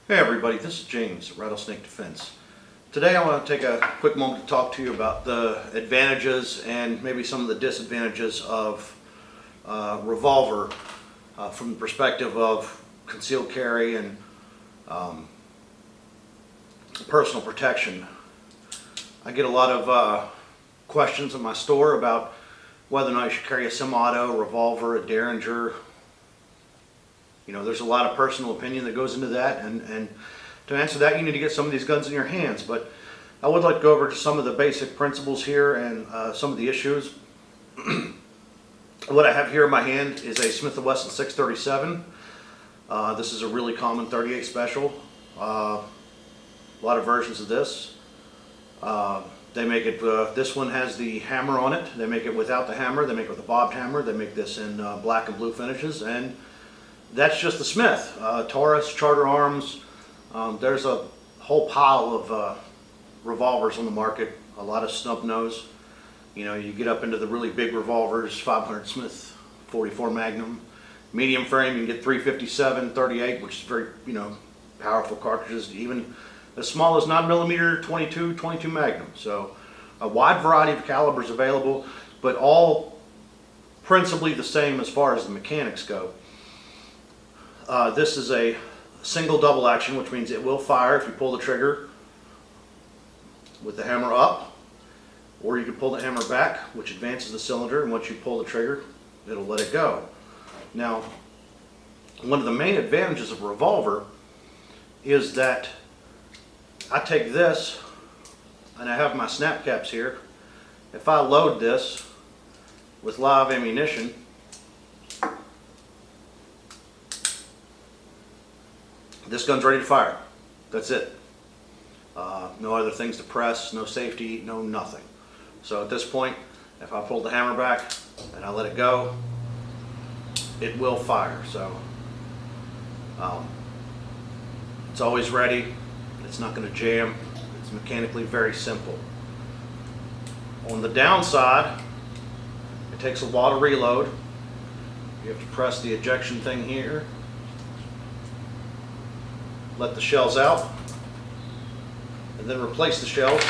Hey everybody, this is James at Rattlesnake Defense. Today I want to take a quick moment to talk to you about the advantages and maybe some of the disadvantages of Revolver from the perspective of concealed carry and personal protection. I get a lot of questions in my store about whether or not you should carry a semi-auto, revolver, a Derringer. You know, there's a lot of personal opinion that goes into that, and to answer that, you need to get some of these guns in your hands. But I would like to go over to some of the basic principles here and some of the issues. What I have here in my hand is a Smith & Wesson 637. This is a really common 38 special. A lot of versions of this. They make it, this one has the hammer on it. They make it without the hammer. They make it with a bobbed hammer. They make this in black and blue finishes, and that's just the Smith. Taurus, Charter Arms, there's a whole pile of revolvers on the market, a lot of snub nose. You know, you get up into the really big revolvers, 500 Smith 44 Magnum. Medium frame, you can get 357, 38, which is very, powerful cartridges, even as small as 9mm 22 Magnum. So a wide variety of calibers available, but all principally the same as far as the mechanics go. This is a single double action, which means it will fire if you pull the trigger with the hammer up, or you can pull the hammer back, which advances the cylinder, and once you pull the trigger, it'll let it go. Now, one of the main advantages of a revolver is that I take this, and I have my snap caps here. If I load this with live ammunition, this gun's ready to fire. That's it. No other things to press, no safety, no nothing. So at this point, if I pull the hammer back and I let it go, it will fire. So it's always ready. It's not going to jam. It's mechanically very simple. On the downside, it takes a while to reload. You have to press the ejection thing here. Let the shells out, and then replace the shells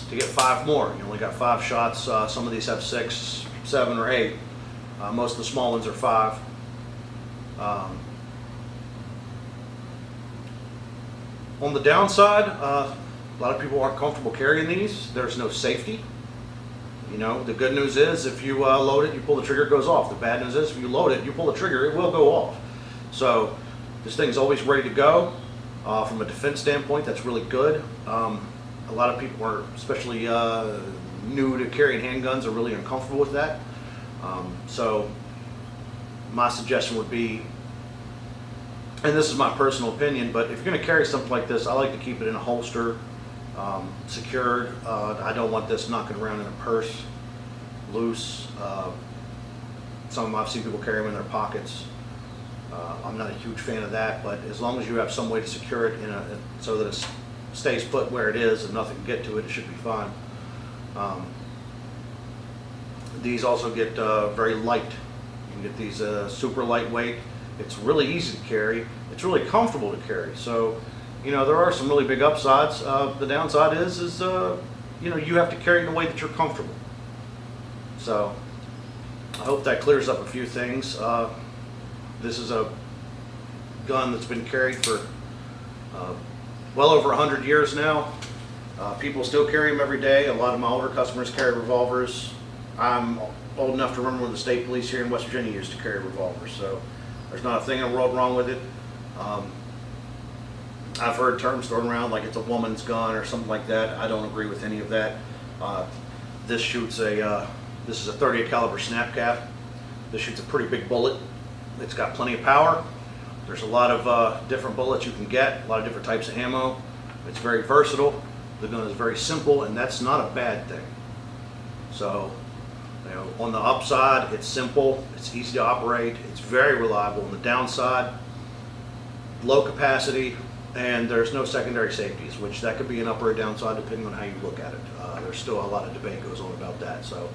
to get 5 more. You only got 5 shots. Some of these have 6, 7, or 8. Most of the small ones are 5. On the downside, a lot of people aren't comfortable carrying these. There's no safety. You know, the good news is if you load it, you pull the trigger, it goes off. The bad news is if you load it, you pull the trigger, it will go off. So this thing's always ready to go. From a defense standpoint, that's really good. A lot of people are, especially new to carrying handguns, are really uncomfortable with that. So my suggestion would be, and this is my personal opinion, but if you're going to carry something like this, I like to keep it in a holster, secured. I don't want this knocking around in a purse, loose. Some of them, I've seen people carry them in their pockets. I'm not a huge fan of that, but as long as you have some way to secure it so that it stays put where it is and nothing can get to it, it should be fine. These also get very light. You can get these super lightweight. It's really easy to carry. It's really comfortable to carry. So, there are some really big upsides. The downside is you have to carry it in a way that you're comfortable. So, I hope that clears up a few things. This is a gun that's been carried for well over 100 years now. People still carry them every day. A lot of my older customers carry revolvers. I'm old enough to remember when the state police here in West Virginia used to carry revolvers, so there's not a thing in the world wrong with it. I've heard terms thrown around like it's a woman's gun or something like that. I don't agree with any of that. This is a 38 caliber snap cap. This shoots a pretty big bullet. It's got plenty of power. There's a lot of different bullets you can get, a lot of different types of ammo. It's very versatile. The gun is very simple, and that's not a bad thing. So, on the upside, it's simple, it's easy to operate, it's very reliable. On the downside, low capacity, and there's no secondary safeties, which that could be an upper or downside depending on how you look at it. There's still a lot of debate goes on about that. So.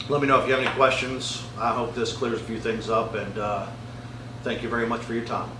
Let me know if you have any questions. I hope this clears a few things up, and thank you very much for your time.